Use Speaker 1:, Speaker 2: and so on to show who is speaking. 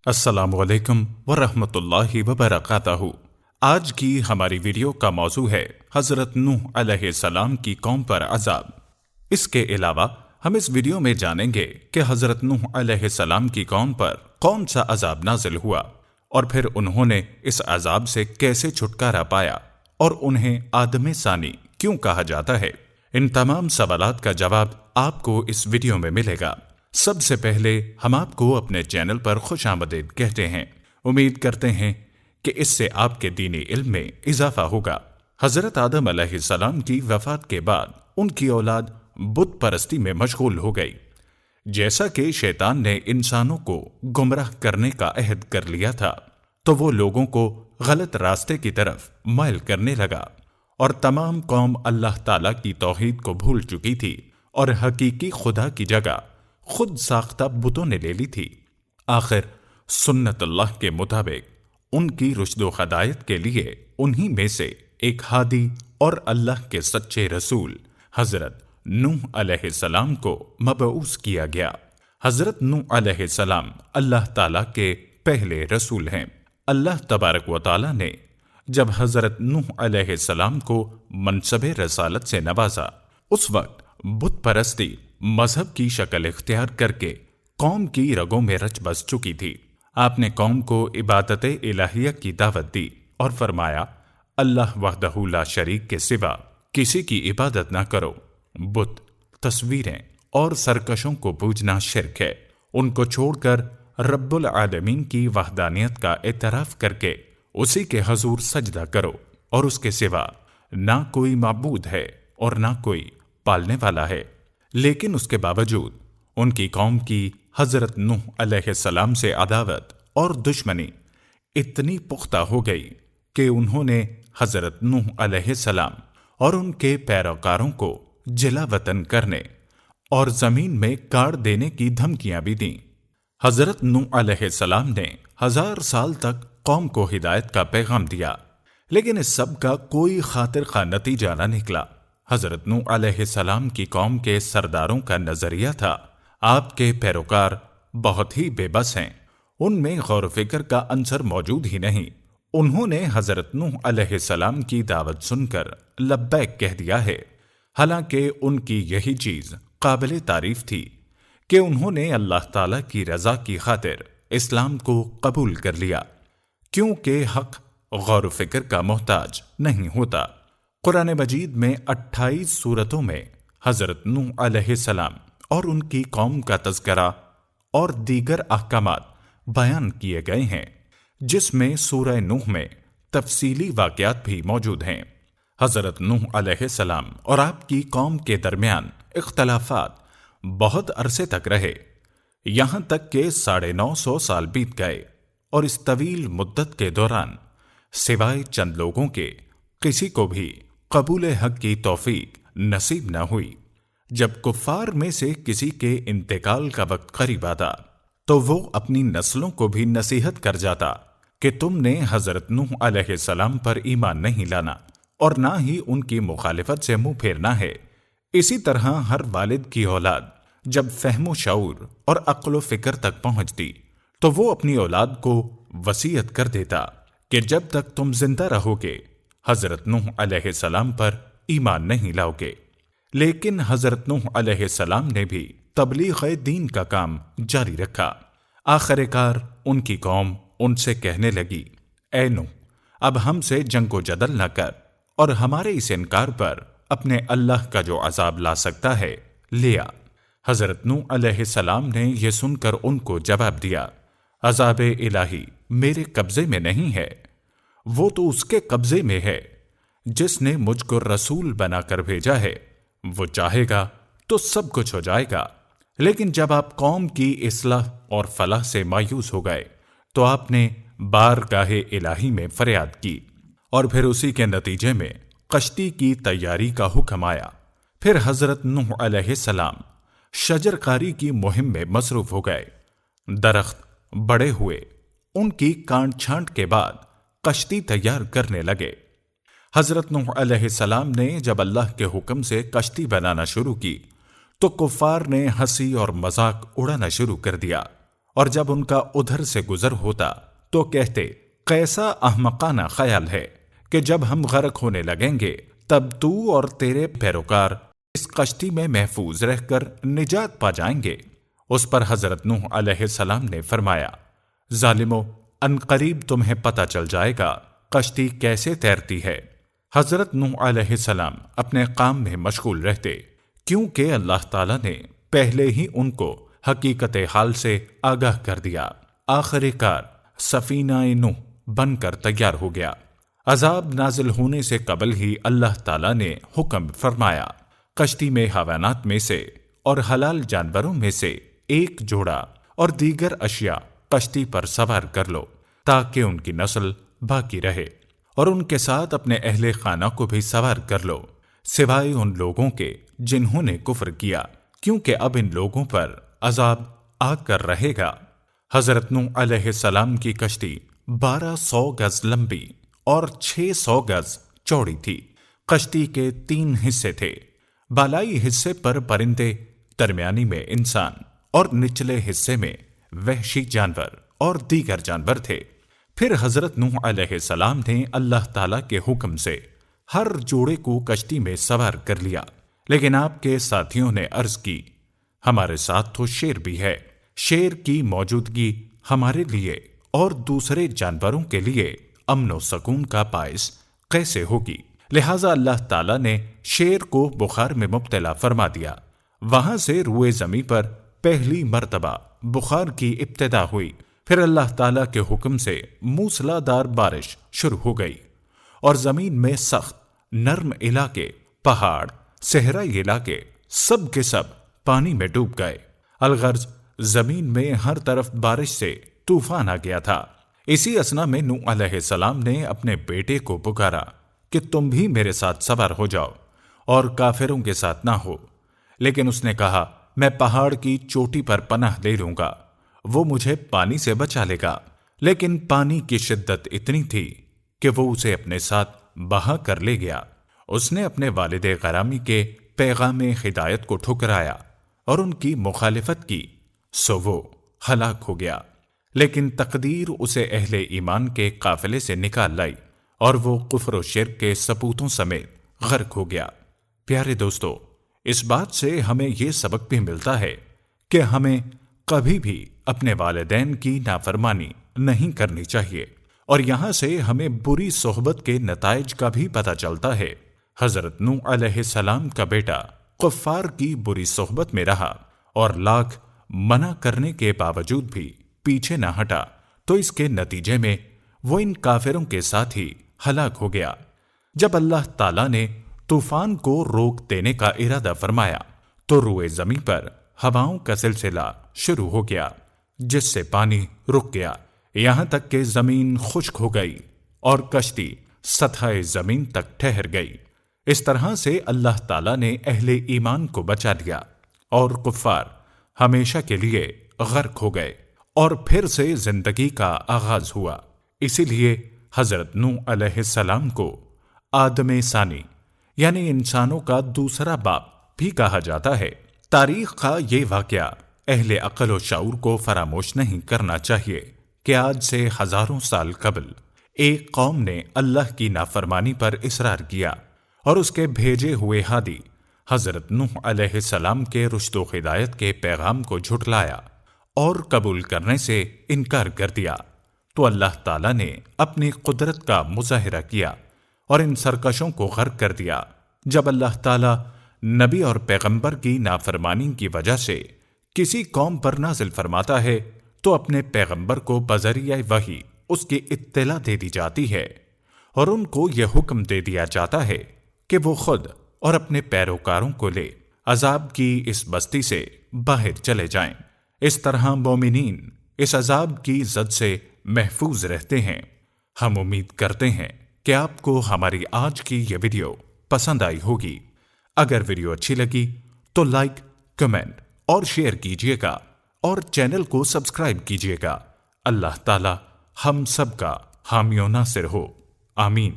Speaker 1: السلام علیکم ورحمۃ اللہ وبرکاتہ۔ آج کی ہماری ویڈیو کا موضوع ہے حضرت نوح علیہ السلام کی قوم پر عذاب۔ اس کے علاوہ ہم اس ویڈیو میں جانیں گے کہ حضرت نوح علیہ السلام کی قوم پر کون سا عذاب نازل ہوا اور پھر انہوں نے اس عذاب سے کیسے چھٹکارا پایا اور انہیں آدم ثانی کیوں کہا جاتا ہے۔ ان تمام سوالات کا جواب آپ کو اس ویڈیو میں ملے گا۔ سب سے پہلے ہم آپ کو اپنے چینل پر خوش آمدید کہتے ہیں۔ امید کرتے ہیں کہ اس سے آپ کے دینی علم میں اضافہ ہوگا۔ حضرت آدم علیہ السلام کی وفات کے بعد ان کی اولاد بت پرستی میں مشغول ہو گئی۔ جیسا کہ شیطان نے انسانوں کو گمراہ کرنے کا عہد کر لیا تھا تو وہ لوگوں کو غلط راستے کی طرف مائل کرنے لگا اور تمام قوم اللہ تعالیٰ کی توحید کو بھول چکی تھی اور حقیقی خدا کی جگہ خود ساختہ بتوں نے لے لی تھی۔ آخر سنت اللہ کے مطابق ان کی رشد و ہدایت کے لیے انہی میں سے ایک ہادی اور اللہ کے سچے رسول حضرت نوح علیہ السلام کو مبعوث کیا گیا۔ حضرت نوح علیہ السلام اللہ تعالیٰ کے پہلے رسول ہیں۔ اللہ تبارک و تعالیٰ نے جب حضرت نوح علیہ السلام کو منصب رسالت سے نوازا، اس وقت بت پرستی مذہب کی شکل اختیار کر کے قوم کی رگوں میں رچ بس چکی تھی۔ آپ نے قوم کو عبادت الہیہ کی دعوت دی اور فرمایا، اللہ وحدہ لا شریک کے سوا کسی کی عبادت نہ کرو۔ بت، تصویریں اور سرکشوں کو پوجنا شرک ہے۔ ان کو چھوڑ کر رب العالمین کی وحدانیت کا اعتراف کر کے اسی کے حضور سجدہ کرو اور اس کے سوا نہ کوئی معبود ہے اور نہ کوئی پالنے والا ہے۔ لیکن اس کے باوجود ان کی قوم کی حضرت نوح علیہ السلام سے عداوت اور دشمنی اتنی پختہ ہو گئی کہ انہوں نے حضرت نوح علیہ السلام اور ان کے پیروکاروں کو جلا وطن کرنے اور زمین میں کاٹ دینے کی دھمکیاں بھی دیں۔ حضرت نوح علیہ السلام نے 1000 سال تک قوم کو ہدایت کا پیغام دیا، لیکن اس سب کا کوئی خاطر خواہ نتیجہ نہ نکلا۔ حضرت نوح علیہ السلام کی قوم کے سرداروں کا نظریہ تھا، آپ کے پیروکار بہت ہی بے بس ہیں، ان میں غور و فکر کا عنصر موجود ہی نہیں۔ انہوں نے حضرت نوح علیہ السلام کی دعوت سن کر لبیک کہہ دیا ہے، حالانکہ ان کی یہی چیز قابل تعریف تھی کہ انہوں نے اللہ تعالیٰ کی رضا کی خاطر اسلام کو قبول کر لیا، کیونکہ حق غور و فکر کا محتاج نہیں ہوتا۔ قرآن مجید میں 28 سورتوں میں حضرت نوح علیہ السلام اور ان کی قوم کا تذکرہ اور دیگر احکامات بیان کیے گئے ہیں، جس میں سورہ نوح میں تفصیلی واقعات بھی موجود ہیں۔ حضرت نوح علیہ السلام اور آپ کی قوم کے درمیان اختلافات بہت عرصے تک رہے، یہاں تک کہ 950 سال بیت گئے، اور اس طویل مدت کے دوران سوائے چند لوگوں کے کسی کو بھی قبول حق کی توفیق نصیب نہ ہوئی۔ جب کفار میں سے کسی کے انتقال کا وقت قریب آتا تو وہ اپنی نسلوں کو بھی نصیحت کر جاتا کہ تم نے حضرت نوح علیہ السلام پر ایمان نہیں لانا اور نہ ہی ان کی مخالفت سے منہ پھیرنا ہے۔ اسی طرح ہر والد کی اولاد جب فہم و شعور اور عقل و فکر تک پہنچتی تو وہ اپنی اولاد کو وصیت کر دیتا کہ جب تک تم زندہ رہو گے حضرت نوح علیہ السلام پر ایمان نہیں لاؤ گے۔ لیکن حضرت نوح علیہ السلام نے بھی تبلیغ دین کا کام جاری رکھا۔ آخر کار ان کی قوم ان سے کہنے لگی، اے نوح، اب ہم سے جنگ و جدل نہ کر اور ہمارے اس انکار پر اپنے اللہ کا جو عذاب لا سکتا ہے لیا۔ حضرت نوح علیہ السلام نے یہ سن کر ان کو جواب دیا، عذاب الہی میرے قبضے میں نہیں ہے، وہ تو اس کے قبضے میں ہے جس نے مجھ کو رسول بنا کر بھیجا ہے۔ وہ چاہے گا تو سب کچھ ہو جائے گا۔ لیکن جب آپ قوم کی اصلاح اور فلاح سے مایوس ہو گئے تو آپ نے بارگاہ الہی میں فریاد کی، اور پھر اسی کے نتیجے میں کشتی کی تیاری کا حکم آیا۔ پھر حضرت نوح علیہ السلام شجر کاری کی مہم میں مصروف ہو گئے۔ درخت بڑے ہوئے، ان کی کانٹ چھانٹ کے بعد کشتی تیار کرنے لگے۔ حضرت نوح علیہ السلام نے جب اللہ کے حکم سے کشتی بنانا شروع کی تو کفار نے ہنسی اور مذاق اڑانا شروع کر دیا اور جب ان کا ادھر سے گزر ہوتا تو کہتے کیسا احمقانہ خیال ہے کہ جب ہم غرق ہونے لگیں گے تب تو اور تیرے پیروکار اس کشتی میں محفوظ رہ کر نجات پا جائیں گے۔ اس پر حضرت نوح علیہ السلام نے فرمایا ظالمو، عنقریب تمہیں پتہ چل جائے گا کشتی کیسے تیرتی ہے۔ حضرت نوح علیہ السلام اپنے کام میں مشغول رہتے کیونکہ اللہ تعالیٰ نے پہلے ہی ان کو حقیقت حال سے آگاہ کر دیا۔ آخر کار سفینہ نوح بن کر تیار ہو گیا۔ عذاب نازل ہونے سے قبل ہی اللہ تعالیٰ نے حکم فرمایا کشتی میں حیوانات میں سے اور حلال جانوروں میں سے ایک جوڑا اور دیگر اشیاء کشتی پر سوار کر لو تاکہ ان کی نسل باقی رہے، اور ان کے ساتھ اپنے اہل خانہ کو بھی سوار کر لو سوائے ان لوگوں کے جنہوں نے کفر کیا، کیونکہ اب ان لوگوں پر عذاب آ کر رہے گا۔ حضرت نوح علیہ السلام کی کشتی 1200 گز لمبی اور 600 گز چوڑی تھی۔ کشتی کے 3 حصے تھے، بالائی حصے پر پرندے، درمیانی میں انسان اور نچلے حصے میں وحشی جانور اور دیگر جانور تھے۔ پھر حضرت نوح علیہ السلام نے اللہ تعالیٰ کے حکم سے ہر جوڑے کو کشتی میں سوار کر لیا، لیکن آپ کے ساتھیوں نے عرض کی ہمارے ساتھ تو شیر بھی ہے، شیر کی موجودگی ہمارے لیے اور دوسرے جانوروں کے لیے امن و سکون کا باعث کیسے ہوگی؟ لہٰذا اللہ تعالیٰ نے شیر کو بخار میں مبتلا فرما دیا۔ وہاں سے روئے زمیں پر پہلی مرتبہ بخار کی ابتدا ہوئی، پھر اللہ تعالیٰ کے حکم سے موسلادھار بارش شروع ہو گئی اور زمین میں سخت نرم علاقے، پہاڑ، صحرائی علاقے سب کے سب پانی میں ڈوب گئے۔ الغرض زمین میں ہر طرف بارش سے طوفان آ گیا تھا۔ اسی اثنا میں نوح علیہ السلام نے اپنے بیٹے کو پکارا کہ تم بھی میرے ساتھ سوار ہو جاؤ اور کافروں کے ساتھ نہ ہو، لیکن اس نے کہا میں پہاڑ کی چوٹی پر پناہ لے لوں گا، وہ مجھے پانی سے بچا لے گا۔ لیکن پانی کی شدت اتنی تھی کہ وہ اسے اپنے ساتھ بہا کر لے گیا۔ اس نے اپنے والد غرامی کے پیغام ہدایت کو ٹھکرایا اور ان کی مخالفت کی، سو وہ ہلاک ہو گیا۔ لیکن تقدیر اسے اہل ایمان کے قافلے سے نکال لائی اور وہ کفر و شرک کے سپوتوں سمیت غرق ہو گیا۔ پیارے دوستو، اس بات سے ہمیں یہ سبق بھی ملتا ہے کہ ہمیں کبھی بھی اپنے والدین کی نافرمانی نہیں کرنی چاہیے، اور یہاں سے ہمیں بری صحبت کے نتائج کا بھی پتہ چلتا ہے۔ حضرت نوح علیہ السلام کا بیٹا کفار کی بری صحبت میں رہا اور لاکھ منع کرنے کے باوجود بھی پیچھے نہ ہٹا، تو اس کے نتیجے میں وہ ان کافروں کے ساتھ ہی ہلاک ہو گیا۔ جب اللہ تعالیٰ نے طوفان کو روک دینے کا ارادہ فرمایا تو روئے زمین پر ہواؤں کا سلسلہ شروع ہو گیا، جس سے پانی رک گیا، یہاں تک کہ زمین خشک ہو گئی اور کشتی سطح زمین تک ٹھہر گئی۔ اس طرح سے اللہ تعالیٰ نے اہل ایمان کو بچا لیا اور کفار ہمیشہ کے لیے غرق ہو گئے، اور پھر سے زندگی کا آغاز ہوا۔ اسی لیے حضرت نوح علیہ السلام کو آدم ثانی یعنی انسانوں کا دوسرا باپ بھی کہا جاتا ہے۔ تاریخ کا یہ واقعہ اہل عقل و شعور کو فراموش نہیں کرنا چاہیے کہ آج سے ہزاروں سال قبل ایک قوم نے اللہ کی نافرمانی پر اصرار کیا اور اس کے بھیجے ہوئے ہادی حضرت نوح علیہ السلام کے رشد و ہدایت کے پیغام کو جھٹلایا اور قبول کرنے سے انکار کر دیا، تو اللہ تعالیٰ نے اپنی قدرت کا مظاہرہ کیا اور ان سرکشوں کو غرق کر دیا۔ جب اللہ تعالیٰ نبی اور پیغمبر کی نافرمانی کی وجہ سے کسی قوم پر نازل فرماتا ہے تو اپنے پیغمبر کو بذریعہ وحی اس کی اطلاع دے دی جاتی ہے اور ان کو یہ حکم دے دیا جاتا ہے کہ وہ خود اور اپنے پیروکاروں کو لے عذاب کی اس بستی سے باہر چلے جائیں۔ اس طرح مومنین اس عذاب کی زد سے محفوظ رہتے ہیں۔ ہم امید کرتے ہیں کہ آپ کو ہماری آج کی یہ ویڈیو پسند آئی ہوگی۔ اگر ویڈیو اچھی لگی تو لائک، کمنٹ اور شیئر کیجیے گا اور چینل کو سبسکرائب کیجیے گا۔ اللہ تعالی ہم سب کا حامی و ناصر ہو، آمین۔